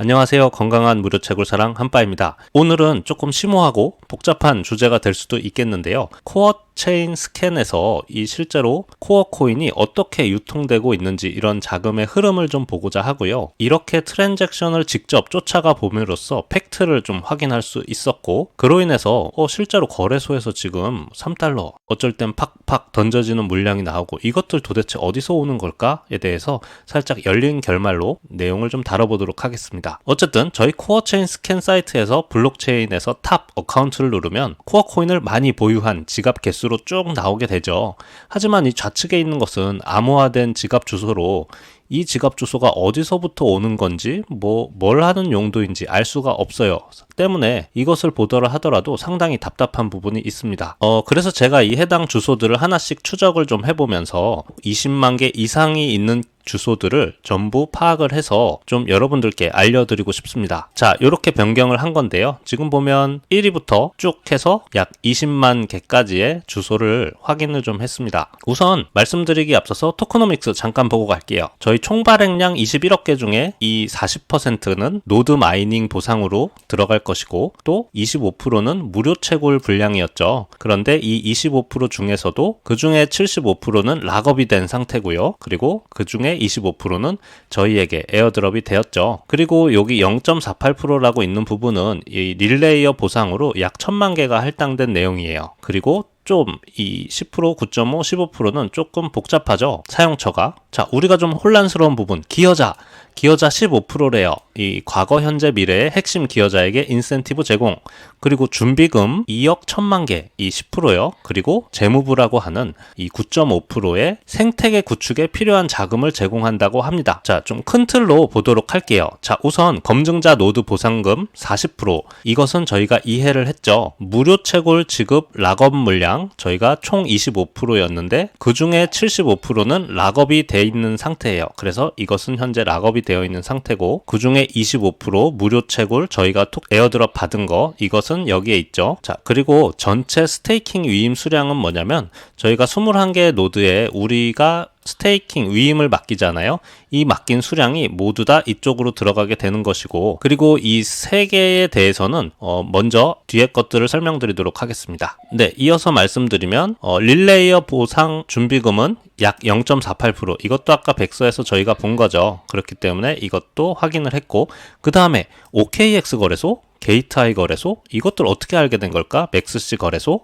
안녕하세요. 건강한 무료채굴 사랑 한빠입니다. 오늘은 조금 심오하고 복잡한 주제가 될 수도 있겠는데요. 코어 체인 스캔에서 이 실제로 코어 코인이 어떻게 유통되고 있는지 이런 자금의 흐름을 좀 보고자 하고요. 이렇게 트랜잭션을 직접 쫓아가 봄으로써 팩트를 좀 확인할 수 있었고, 그로 인해서 실제로 거래소에서 지금 3달러, 어쩔 땐 팍팍 던져지는 물량이 나오고 이것들 도대체 어디서 오는 걸까에 대해서 살짝 열린 결말로 내용을 좀 다뤄보도록 하겠습니다. 어쨌든 저희 코어 체인 스캔 사이트에서 블록체인에서 탑 어카운트를 누르면 코어 코인을 많이 보유한 지갑 개수로 쭉 나오게 되죠. 하지만 이 좌측에 있는 것은 암호화된 지갑 주소로 이 지갑 주소가 어디서부터 오는 건지 뭘 하는 용도인지 알 수가 없어요. 때문에 이것을 보더라 하더라도 상당히 답답한 부분이 있습니다. 그래서 제가 이 해당 주소들을 하나씩 추적을 좀 해보면서 20만 개 이상이 있는 주소들을 전부 파악을 해서 좀 여러분들께 알려드리고 싶습니다. 자, 이렇게 변경을 한 건데요. 지금 보면 1위부터 쭉 해서 약 20만 개까지의 주소를 확인을 좀 했습니다. 우선 말씀드리기 앞서서 토크노믹스 잠깐 보고 갈게요. 저희 총 발행량 21억 개 중에 이 40%는 노드 마이닝 보상으로 들어갈 것이고, 또 25%는 무료 채굴 분량이었죠. 그런데 이 25% 중에서도 그 중에 75%는 락업이 된 상태고요. 그리고 그 중에 25%는 저희에게 에어드롭이 되었죠. 그리고 여기 0.48%라고 있는 부분은 이 릴레이어 보상으로 약 1000만 개가 할당된 내용이에요. 그리고 좀 이 10%, 9.5, 15%는 조금 복잡하죠. 사용처가. 자, 우리가 좀 혼란스러운 부분. 기여자 15%래요. 이 과거, 현재, 미래의 핵심 기여자에게 인센티브 제공. 그리고 준비금 2억 1000만 개, 이 10%요. 그리고 재무부라고 하는 이 9.5%의 생태계 구축에 필요한 자금을 제공한다고 합니다. 자, 좀 큰 틀로 보도록 할게요. 자, 우선 검증자 노드 보상금 40%. 이것은 저희가 이해를 했죠. 무료 채굴 지급 락업 물량 저희가 총 25%였는데 그 중에 75%는 락업이 돼 있는 상태예요. 그래서 이것은 현재 락업이 되어 있는 상태고, 그 중에 25% 무료 채굴 저희가 에어드롭 받은 거, 이것은 여기에 있죠. 자, 그리고 전체 스테이킹 위임 수량은 뭐냐면 저희가 21개의 노드에 우리가 스테이킹 위임을 맡기잖아요. 이 맡긴 수량이 모두 다 이쪽으로 들어가게 되는 것이고, 그리고 이 3개에 대해서는 먼저 뒤에 것들을 설명드리도록 하겠습니다. 네, 이어서 말씀드리면 릴레이어 보상 준비금은 약 0.48%. 이것도 아까 백서에서 저희가 본 거죠. 그렇기 때문에 이것도 확인을 했고, 그 다음에 OKX 거래소, 게이트아이 거래소, 이것들 어떻게 알게 된 걸까? 맥스C 거래소.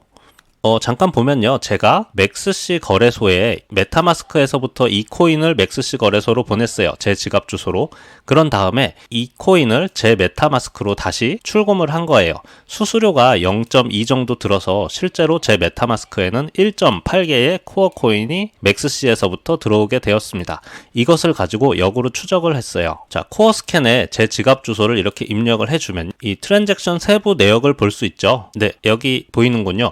잠깐 보면요. 제가 맥스C 거래소에 메타마스크에서부터 이 코인을 맥스C 거래소로 보냈어요. 제 지갑 주소로. 그런 다음에 이 코인을 제 메타마스크로 다시 출금을 한 거예요. 수수료가 0.2 정도 들어서 실제로 제 메타마스크에는 1.8개의 코어 코인이 맥스C에서부터 들어오게 되었습니다. 이것을 가지고 역으로 추적을 했어요. 자, 코어 스캔에 제 지갑 주소를 이렇게 입력을 해주면 이 트랜잭션 세부 내역을 볼 수 있죠. 네, 여기 보이는군요.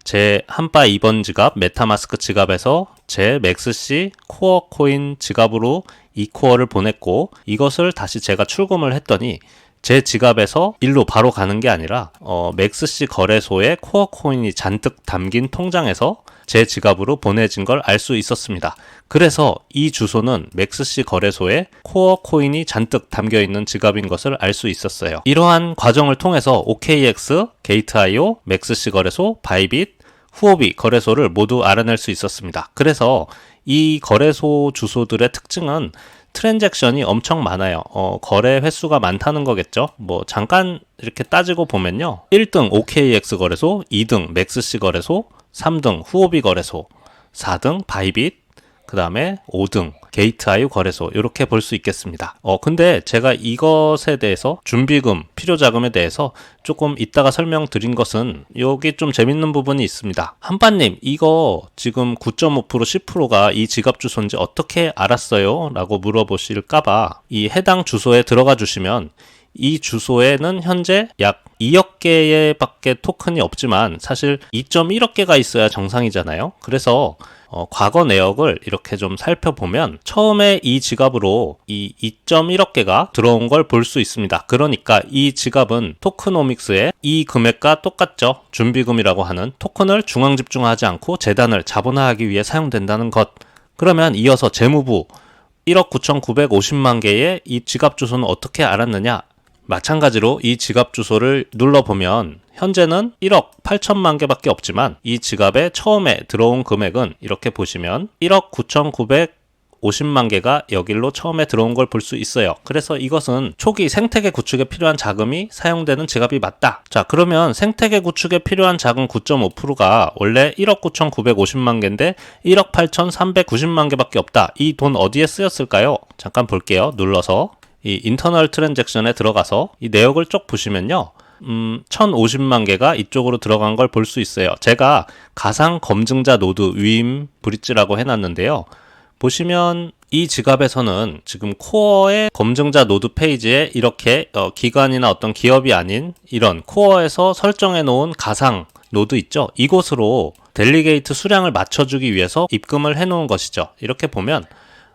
제 한바 2번 지갑, 메타마스크 지갑에서 제 맥스C 코어 코인 지갑으로 이 코어를 보냈고, 이것을 다시 제가 출금을 했더니 제 지갑에서 일로 바로 가는 게 아니라 맥스C 거래소에 코어 코인이 잔뜩 담긴 통장에서 제 지갑으로 보내진 걸 알 수 있었습니다. 그래서 이 주소는 맥스C 거래소에 코어 코인이 잔뜩 담겨있는 지갑인 것을 알 수 있었어요. 이러한 과정을 통해서 OKX, 게이트아이오, 맥스C 거래소, 바이빗, 후오비 거래소를 모두 알아낼 수 있었습니다. 그래서 이 거래소 주소들의 특징은 트랜잭션이 엄청 많아요. 거래 횟수가 많다는 거겠죠. 잠깐 이렇게 따지고 보면요. 1등 OKX 거래소, 2등 맥스C 거래소, 3등 후오비 거래소, 4등 바이빗, 그 다음에 5등 게이트아이 거래소, 이렇게 볼 수 있겠습니다. 근데 제가 이것에 대해서 준비금, 필요자금에 대해서 조금 이따가 설명드린 것은 여기 좀 재밌는 부분이 있습니다. 한빠님, 이거 지금 9.5%, 10%가 이 지갑 주소인지 어떻게 알았어요? 라고 물어보실까봐 이 해당 주소에 들어가 주시면 이 주소에는 현재 약 2억 개의 밖에 토큰이 없지만 사실 2.1억 개가 있어야 정상이잖아요. 그래서 과거 내역을 이렇게 좀 살펴보면 처음에 이 지갑으로 이 2.1억 개가 들어온 걸 볼 수 있습니다. 그러니까 이 지갑은 토크노믹스의 이 금액과 똑같죠. 준비금이라고 하는 토큰을 중앙 집중하지 않고 재단을 자본화하기 위해 사용된다는 것. 그러면 이어서 재무부 1억 9,950만 개의 이 지갑 주소는 어떻게 알았느냐? 마찬가지로 이 지갑 주소를 눌러보면 현재는 1억 8천만 개밖에 없지만 이 지갑에 처음에 들어온 금액은 이렇게 보시면 1억 9,950만 개가 여길로 처음에 들어온 걸 볼 수 있어요. 그래서 이것은 초기 생태계 구축에 필요한 자금이 사용되는 지갑이 맞다. 자, 그러면 생태계 구축에 필요한 자금 9.5%가 원래 1억 9,950만 개인데 1억 8,390만 개밖에 없다. 이 돈 어디에 쓰였을까요? 잠깐 볼게요. 눌러서 이 인터널 트랜잭션에 들어가서 이 내역을 쭉 보시면요. 1,050만 개가 이쪽으로 들어간 걸 볼 수 있어요. 제가 가상 검증자 노드 위임 브릿지라고 해놨는데요. 보시면 이 지갑에서는 지금 코어의 검증자 노드 페이지에 이렇게 기관이나 어떤 기업이 아닌 이런 코어에서 설정해 놓은 가상 노드 있죠. 이곳으로 델리게이트 수량을 맞춰주기 위해서 입금을 해 놓은 것이죠. 이렇게 보면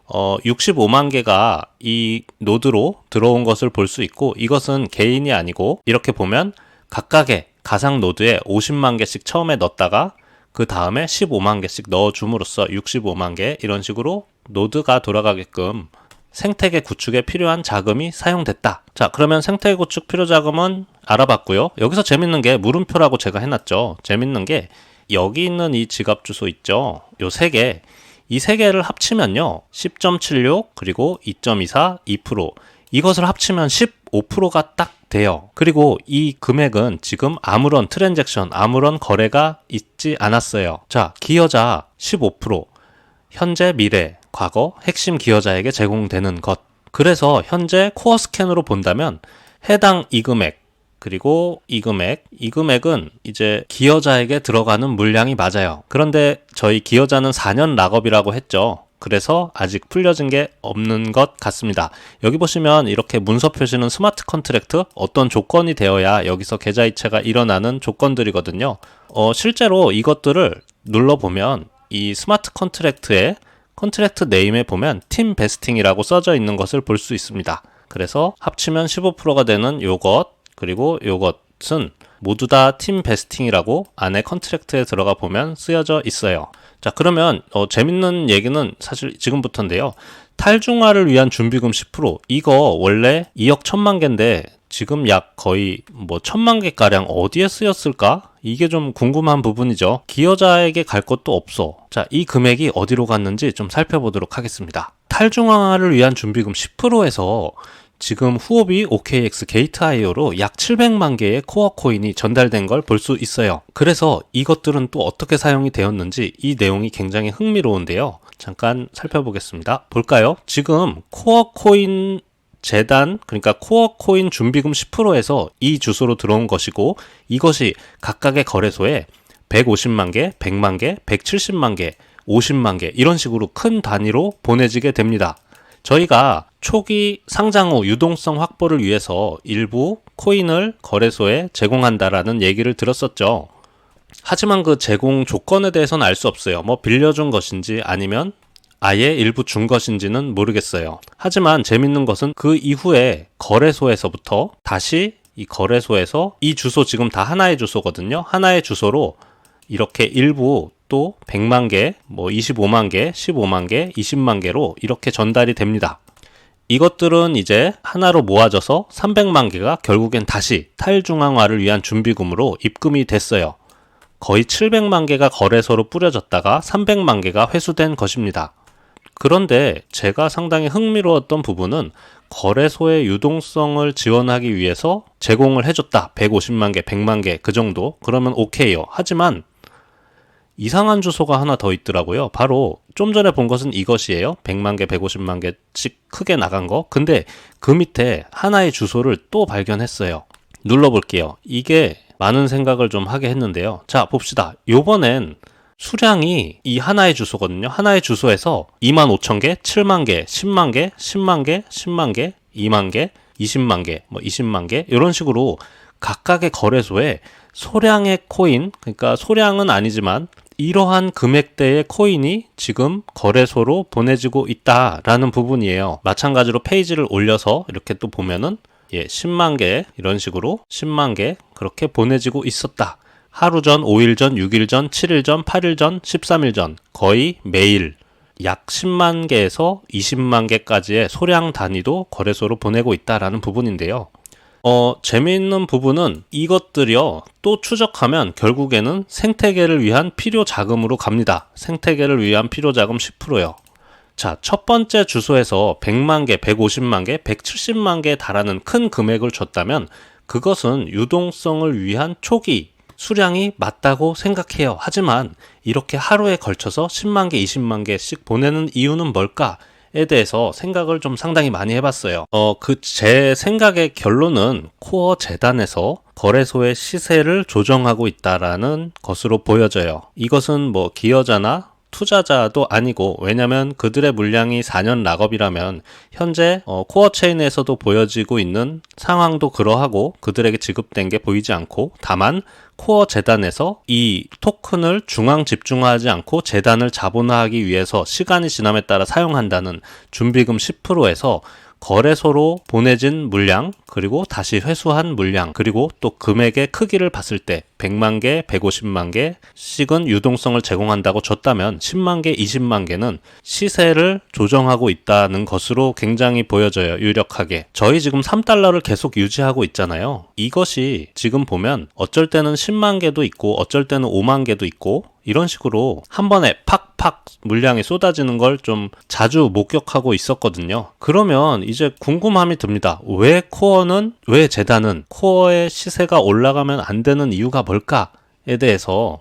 65만 개가 이 노드로 들어온 것을 볼 수 있고, 이것은 개인이 아니고 이렇게 보면 각각의 가상 노드에 50만 개씩 처음에 넣었다가 그 다음에 15만 개씩 넣어줌으로써 65만 개, 이런 식으로 노드가 돌아가게끔 생태계 구축에 필요한 자금이 사용됐다. 자, 그러면 생태계 구축 필요 자금은 알아봤고요. 여기서 재밌는 게 물음표라고 제가 해놨죠. 재밌는 게 여기 있는 이 지갑 주소 있죠. 요 세 개, 이 세 개를 합치면요 10.76 그리고 2.24 2% 이것을 합치면 15%가 딱 돼요. 그리고 이 금액은 지금 아무런 트랜잭션, 아무런 거래가 있지 않았어요. 자, 기여자 15%, 현재, 미래, 과거, 핵심 기여자에게 제공되는 것. 그래서 현재 코어 스캔으로 본다면 해당 이 금액, 그리고 이 금액은 이제 기여자에게 들어가는 물량이 맞아요. 그런데 저희 기여자는 4년 락업이라고 했죠. 그래서 아직 풀려진 게 없는 것 같습니다. 여기 보시면 이렇게 문서 표시는 스마트 컨트랙트, 어떤 조건이 되어야 여기서 계좌이체가 일어나는 조건들이거든요. 실제로 이것들을 눌러보면 이 스마트 컨트랙트의 컨트랙트 네임에 보면 팀 베스팅이라고 써져 있는 것을 볼 수 있습니다. 그래서 합치면 15%가 되는 요것, 그리고 요것은 모두 다 팀 베스팅이라고 안에 컨트랙트에 들어가 보면 쓰여져 있어요. 자, 그러면 재밌는 얘기는 사실 지금부터인데요. 탈중화를 위한 준비금 10%, 이거 원래 2억 1천만 개인데 지금 약 거의 1,000만 개가량 어디에 쓰였을까? 이게 좀 궁금한 부분이죠. 기여자에게 갈 것도 없어. 자, 이 금액이 어디로 갔는지 좀 살펴보도록 하겠습니다. 탈중화를 위한 준비금 10%에서 지금 후오비 OKX 게이트.io로 약 700만 개의 코어 코인이 전달된 걸 볼 수 있어요. 그래서 이것들은 또 어떻게 사용이 되었는지 이 내용이 굉장히 흥미로운데요. 잠깐 살펴보겠습니다. 볼까요? 지금 코어 코인 재단, 그러니까 코어 코인 준비금 10%에서 이 주소로 들어온 것이고, 이것이 각각의 거래소에 150만 개, 100만 개, 170만 개, 50만 개 이런 식으로 큰 단위로 보내지게 됩니다. 저희가 초기 상장 후 유동성 확보를 위해서 일부 코인을 거래소에 제공한다라는 얘기를 들었었죠. 하지만 그 제공 조건에 대해서는 알 수 없어요. 빌려준 것인지 아니면 아예 일부 준 것인지는 모르겠어요. 하지만 재밌는 것은 그 이후에 거래소에서부터 다시 이 거래소에서 이 주소 지금 다 하나의 주소거든요. 하나의 주소로 이렇게 일부 또 100만 개, 25만 개, 15만 개, 20만 개로 이렇게 전달이 됩니다. 이것들은 이제 하나로 모아져서 300만 개가 결국엔 다시 탈중앙화를 위한 준비금으로 입금이 됐어요. 거의 700만 개가 거래소로 뿌려졌다가 300만 개가 회수된 것입니다. 그런데 제가 상당히 흥미로웠던 부분은 거래소의 유동성을 지원하기 위해서 제공을 해줬다. 150만 개, 100만 개 그 정도. 그러면 오케이요. 하지만 이상한 주소가 하나 더 있더라고요. 바로 좀 전에 본 것은 이것이에요. 100만 개, 150만 개씩 크게 나간 거. 근데 그 밑에 하나의 주소를 또 발견했어요. 눌러볼게요. 이게 많은 생각을 좀 하게 했는데요. 자, 봅시다. 요번엔 수량이 이 하나의 주소거든요. 하나의 주소에서 25,000 개, 7만 개, 10만 개, 10만 개, 10만 개, 2만 개, 20만 개, 20만 개 이런 식으로 각각의 거래소에 소량의 코인, 그러니까 소량은 아니지만 이러한 금액대의 코인이 지금 거래소로 보내지고 있다라는 부분이에요. 마찬가지로 페이지를 올려서 이렇게 또 보면은 10만 개 이런 식으로 10만 개 그렇게 보내지고 있었다. 하루 전, 5일 전, 6일 전, 7일 전, 8일 전, 13일 전 거의 매일 약 10만 개에서 20만 개까지의 소량 단위도 거래소로 보내고 있다라는 부분인데요. 재미있는 부분은 이것들이요, 또 추적하면 결국에는 생태계를 위한 필요 자금으로 갑니다. 생태계를 위한 필요 자금 10%요. 자, 첫 번째 주소에서 100만 개, 150만 개, 170만 개에 달하는 큰 금액을 줬다면 그것은 유동성을 위한 초기 수량이 맞다고 생각해요. 하지만 이렇게 하루에 걸쳐서 10만 개, 20만 개씩 보내는 이유는 뭘까에 대해서 생각을 좀 상당히 많이 해봤어요. 제 생각의 결론은 코어 재단에서 거래소의 시세를 조정하고 있다라는 것으로 보여져요. 이것은 뭐 기여자나 투자자도 아니고, 왜냐면 그들의 물량이 4년 락업이라면 현재 코어 체인에서도 보여지고 있는 상황도 그러하고 그들에게 지급된 게 보이지 않고, 다만 코어 재단에서 이 토큰을 중앙 집중화하지 않고 재단을 자본화하기 위해서 시간이 지남에 따라 사용한다는 준비금 10%에서 거래소로 보내진 물량, 그리고 다시 회수한 물량, 그리고 또 금액의 크기를 봤을 때 100만 개, 150만 개씩은 유동성을 제공한다고 줬다면 10만 개, 20만 개는 시세를 조정하고 있다는 것으로 굉장히 보여져요. 유력하게. 저희 지금 3달러를 계속 유지하고 있잖아요. 이것이 지금 보면 어쩔 때는 10만 개도 있고 어쩔 때는 5만 개도 있고, 이런 식으로 한 번에 팍팍 물량이 쏟아지는 걸 좀 자주 목격하고 있었거든요. 그러면 이제 궁금함이 듭니다. 왜 재단은 코어의 시세가 올라가면 안 되는 이유가 뭘까에 대해서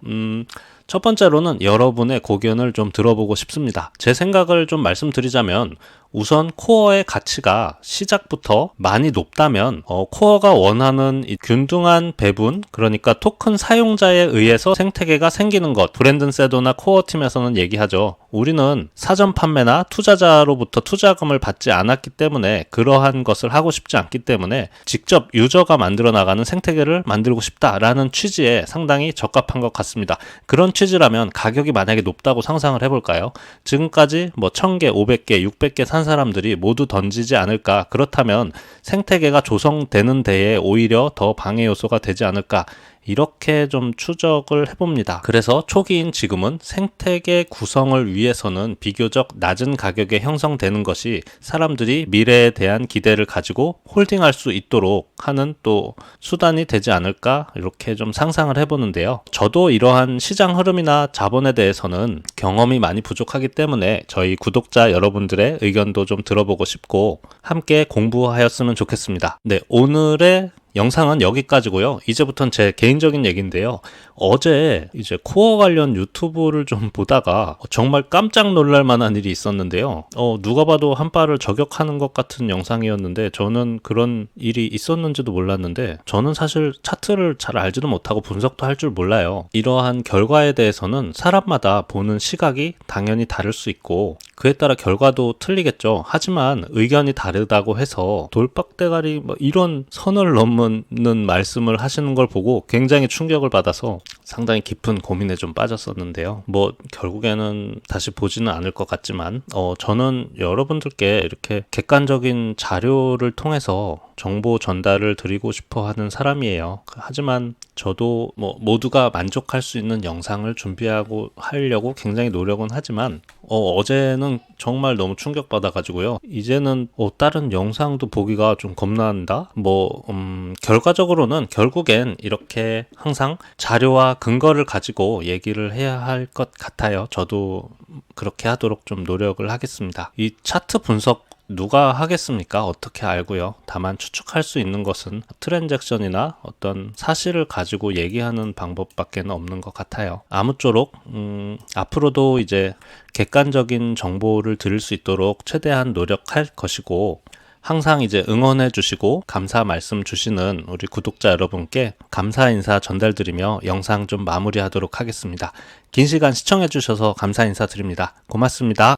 첫 번째로는 여러분의 고견을 좀 들어보고 싶습니다. 제 생각을 좀 말씀드리자면, 우선 코어의 가치가 시작부터 많이 높다면 코어가 원하는 이 균등한 배분, 그러니까 토큰 사용자에 의해서 생태계가 생기는 것, 브랜든세도나 코어 팀에서는 얘기하죠. 우리는 사전 판매나 투자자로부터 투자금을 받지 않았기 때문에, 그러한 것을 하고 싶지 않기 때문에 직접 유저가 만들어 나가는 생태계를 만들고 싶다라는 취지에 상당히 적합한 것 같습니다. 그런 취지라면 가격이 만약에 높다고 상상을 해볼까요? 지금까지 뭐 1000개, 500개, 600개 산 사람들이 모두 던지지 않을까? 그렇다면 생태계가 조성되는 데에 오히려 더 방해 요소가 되지 않을까? 이렇게 좀 추적을 해봅니다. 그래서 초기인 지금은 생태계 구성을 위해서는 비교적 낮은 가격에 형성되는 것이 사람들이 미래에 대한 기대를 가지고 홀딩할 수 있도록 하는 또 수단이 되지 않을까, 이렇게 좀 상상을 해보는데요. 저도 이러한 시장 흐름이나 자본에 대해서는 경험이 많이 부족하기 때문에 저희 구독자 여러분들의 의견도 좀 들어보고 싶고 함께 공부하였으면 좋겠습니다. 네, 오늘의 영상은 여기까지고요. 이제부터는 제 개인적인 얘기인데요. 어제 이제 코어 관련 유튜브를 좀 보다가 정말 깜짝 놀랄 만한 일이 있었는데요. 누가 봐도 한파를 저격하는 것 같은 영상이었는데, 저는 그런 일이 있었는지도 몰랐는데, 저는 사실 차트를 잘 알지도 못하고 분석도 할 줄 몰라요. 이러한 결과에 대해서는 사람마다 보는 시각이 당연히 다를 수 있고 그에 따라 결과도 틀리겠죠. 하지만 의견이 다르다고 해서 돌박대가리 뭐 이런 선을 넘는 말씀을 하시는 걸 보고 굉장히 충격을 받아서 상당히 깊은 고민에 좀 빠졌었는데요. 뭐 결국에는 다시 보지는 않을 것 같지만 저는 여러분들께 이렇게 객관적인 자료를 통해서 정보 전달을 드리고 싶어 하는 사람이에요. 하지만 저도 뭐 모두가 만족할 수 있는 영상을 준비하고 하려고 굉장히 노력은 하지만 어제는 정말 너무 충격받아가지고요. 이제는 다른 영상도 보기가 좀 겁난다? 결과적으로는 결국엔 이렇게 항상 자료와 근거를 가지고 얘기를 해야 할 것 같아요. 저도 그렇게 하도록 좀 노력을 하겠습니다. 이 차트 분석 누가 하겠습니까? 어떻게 알고요? 다만 추측할 수 있는 것은 트랜잭션이나 어떤 사실을 가지고 얘기하는 방법밖에 없는 것 같아요. 아무쪼록 앞으로도 이제 객관적인 정보를 드릴 수 있도록 최대한 노력할 것이고, 항상 이제 응원해 주시고 감사 말씀 주시는 우리 구독자 여러분께 감사 인사 전달드리며 영상 좀 마무리하도록 하겠습니다. 긴 시간 시청해 주셔서 감사 인사드립니다. 고맙습니다.